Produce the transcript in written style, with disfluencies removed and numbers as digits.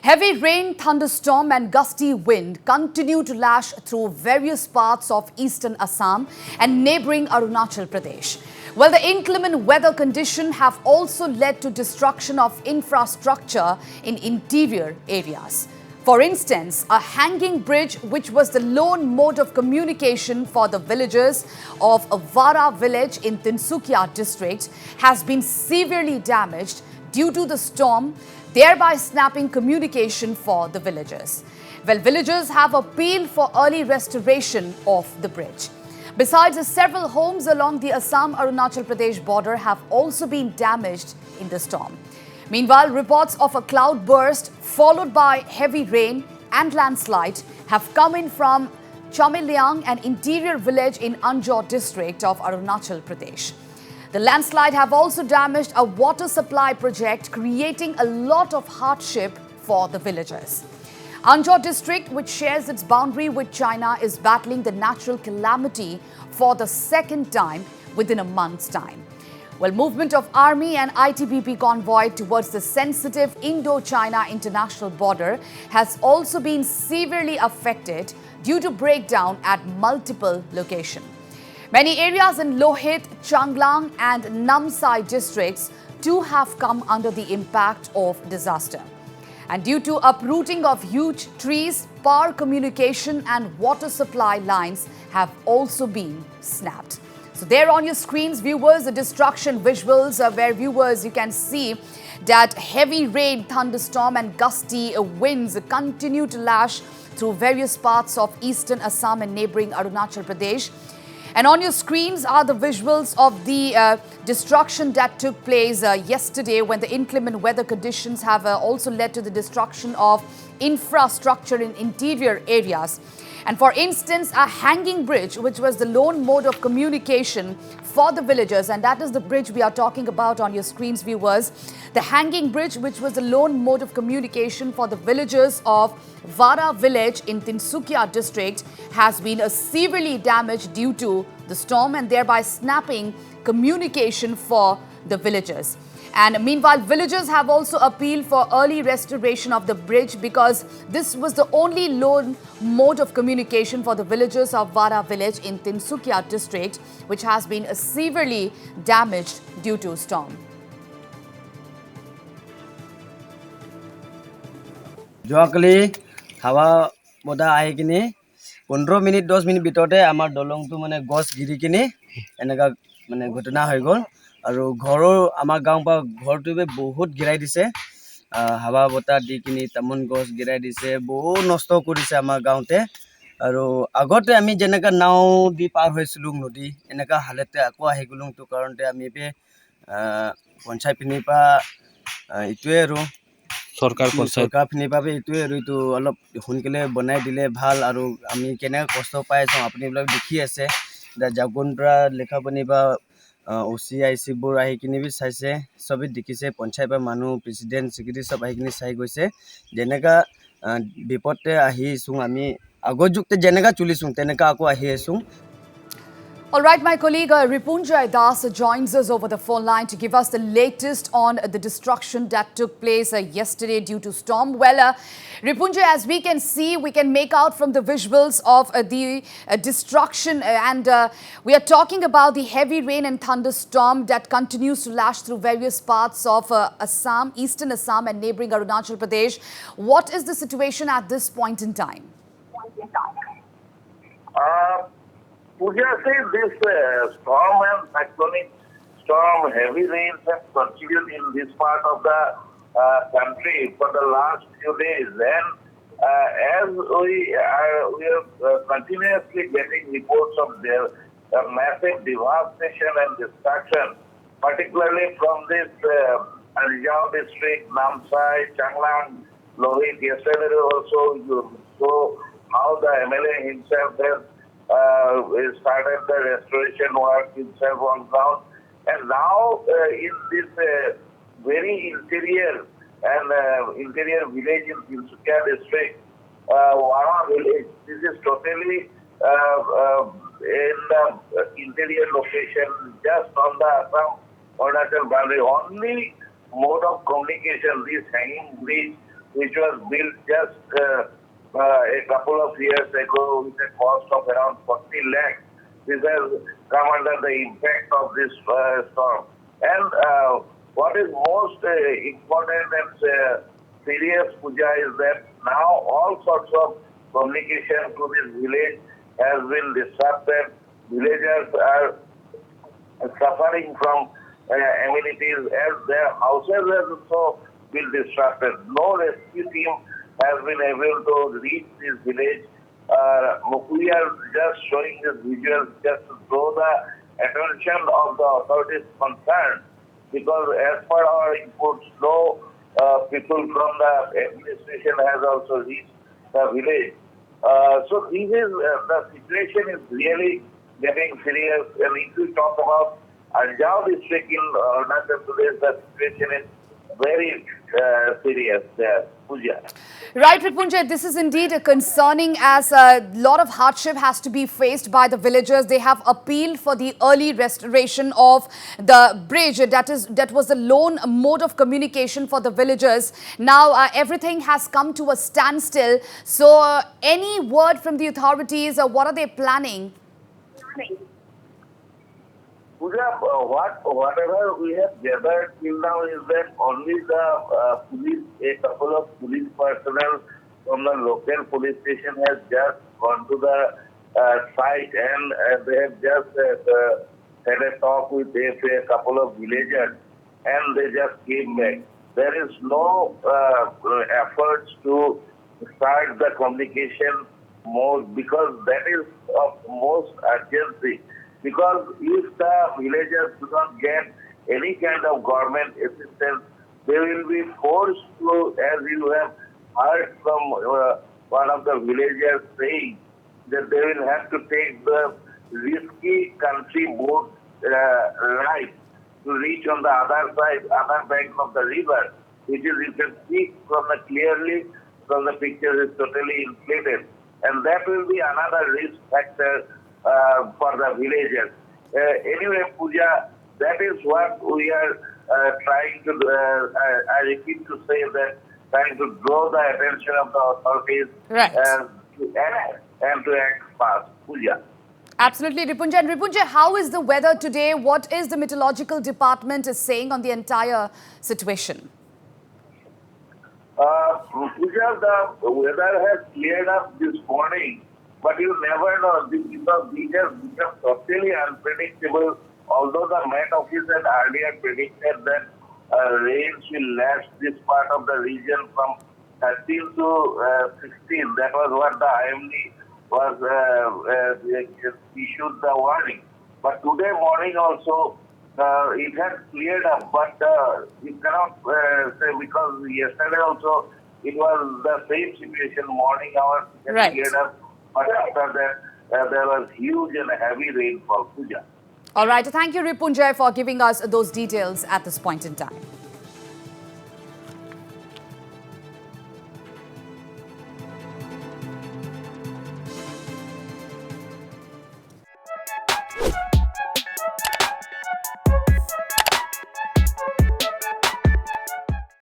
Heavy rain, thunderstorm and gusty wind continue to lash through various parts of eastern Assam and neighbouring Arunachal Pradesh. Well, the inclement weather conditions have also led to destruction of infrastructure in interior areas. For instance, a hanging bridge, which was the lone mode of communication for the villagers of Vara village in Tinsukia district, has been severely damaged due to the storm, thereby snapping communication for the villagers. Well, villagers have appealed for early restoration of the bridge. Besides, several homes along the Assam-Arunachal Pradesh border have also been damaged in the storm. Meanwhile, reports of a cloud burst followed by heavy rain and landslide have come in from Chamiliang, an interior village in Anjor district of Arunachal Pradesh. The landslide have also damaged a water supply project, creating a lot of hardship for the villagers. Anjor district, which shares its boundary with China, is battling the natural calamity for the second time within a month's time. Well, movement of army and ITBP convoy towards the sensitive Indo-China international border has also been severely affected due to breakdown at multiple locations. Many areas in Lohit, Changlang and Namsai districts too have come under the impact of disaster. And due to uprooting of huge trees, power communication and water supply lines have also been snapped. So there on your screens, viewers, the destruction visuals where viewers, you can see that heavy rain, thunderstorm and gusty winds continue to lash through various parts of eastern Assam and neighbouring Arunachal Pradesh. And on your screens are the visuals of the destruction that took place yesterday, when the inclement weather conditions have also led to the destruction of infrastructure in interior areas. And for instance, a hanging bridge, which was the lone mode of communication for the villagers, and that is the bridge we are talking about on your screens, viewers. The hanging bridge, which was the lone mode of communication for the villagers of Vara village in Tinsukia district, has been severely damaged due to the storm and thereby snapping communication for the villagers. And meanwhile, villagers have also appealed for early restoration of the bridge because this was the only lone mode of communication for the villagers of Vara village in Tinsukia district, which has been severely damaged due to storm. যোৱাকালি হাৱা বতাহ আহি কিনি 15 minute 10 minute ভিতৰতে আমাৰ দলংটো মানে গছ গিৰি কিনি এনেকা মানে ঘটনা হৈ গ'ল আৰু ঘৰৰ আমাৰ গাঁও পৰা ঘৰটো বহুত গিৰাই দিছে হাৱা বতাহ দি কিনি তামোন গছ গিৰাই দিছে বহুত নষ্ট কৰিছে আমাৰ গাঁওতে আৰু আগতে আমি যেনেকা নাও দি পাৰ হৈছিলো নদী এনেকা হালতে আকৌ আহি গলুং তো কাৰণতে আমি পঞ্চায়ত পিনিপা ইটোৱে আৰু सरकार फिनिपाबे इतुए আৰু ইটো অলপ সোনকালে বনাই দিলে ভাল আৰু আমি কেনে কষ্ট পাই আছো আপুনিবিলাক দেখি আছে জাগুনৰা লেখাপনি বা ওচিআইসি বোৰ আহি কিনি বি চাইছে সবে দেখিছে পঞ্চায়ত মানুহ প্ৰেসিডেন্ট সেক্ৰেটাৰী সব আহি কিনি চাই গৈছে যেনেকা বিপদতে আহিছো আমি আগজুকতে যেনেকা চলিছো তেনেকা আকৌ আহি আছো. All right, my colleague Ripunjay Das joins us over the phone line to give us the latest on the destruction that took place yesterday due to storm. Well, Ripunjay, as we can see, we can make out from the visuals of the destruction and we are talking about the heavy rain and thunderstorm that continues to lash through various parts of Assam, eastern Assam and neighbouring Arunachal Pradesh. What is the situation at this point in time? Puja says this storm and cyclonic storm, heavy rains have continued in this part of the country for the last few days. And as we are continuously getting reports of their massive devastation and destruction, particularly from this Anjao district, Namsai, Changlang, Lohit. Yesterday also you saw how the MLA himself has started the restoration work itself on ground, and now in this very interior village in Tinsukia district, Wara village, this is totally in the interior location, just on the Assam-Arunachal boundary. Only mode of communication, this hanging bridge which was built just a couple of years ago with a cost of around 40 lakhs. This has come under the impact of this storm. And what is most important and serious, Puja, is that now all sorts of communication to this village has been disrupted. Villagers are suffering from amenities as their houses have also been disrupted. No rescue team has been able to reach this village. We are just showing this visual just to draw the attention of the authorities concerned, because as per our inputs, no people from the administration has also reached the village. So this is the situation is really getting serious. And if we talk about Anjaw district in Arunachal Pradesh, the situation is very serious there, Puja. Right, Ripunjay, this is indeed concerning, as a lot of hardship has to be faced by the villagers. They have appealed for the early restoration of the bridge. That was the lone mode of communication for the villagers. Now everything has come to a standstill. So any word from the authorities, what are they planning? Puja, whatever we have gathered till now is that only the police, a couple of police personnel from the local police station has just gone to the site, and they have just had a talk with a couple of villagers, and they just came back. There is no efforts to start the communication mode, because that is of most urgency. Because if the villagers do not get any kind of government assistance, they will be forced to, as you have heard from one of the villagers saying, that they will have to take the risky country boat ride to reach on the other side, other bank of the river, which is, you can see from the clearly from the picture, is totally inflated. And that will be another risk factor for the villagers. Anyway, Puja, that is what we are trying to, I repeat to say that, trying to draw the attention of the authorities, Right. To act and to act fast. Puja. Absolutely, Ripunjay. And Ripunjay, how is the weather today? What is the meteorological department is saying on the entire situation? Puja, the weather has cleared up this morning, but you never know, because these have become totally unpredictable. Although the Met Office had earlier predicted that rains will lash this part of the region from 13 to 16. That was what the IMD was issued the warning. But today morning also, it has cleared up, but you cannot say, because yesterday also it was the same situation, morning hours it Right. cleared up, but after that there was huge and heavy rainfall. Puja. All right. Thank you, Ripunjay, for giving us those details at this point in time.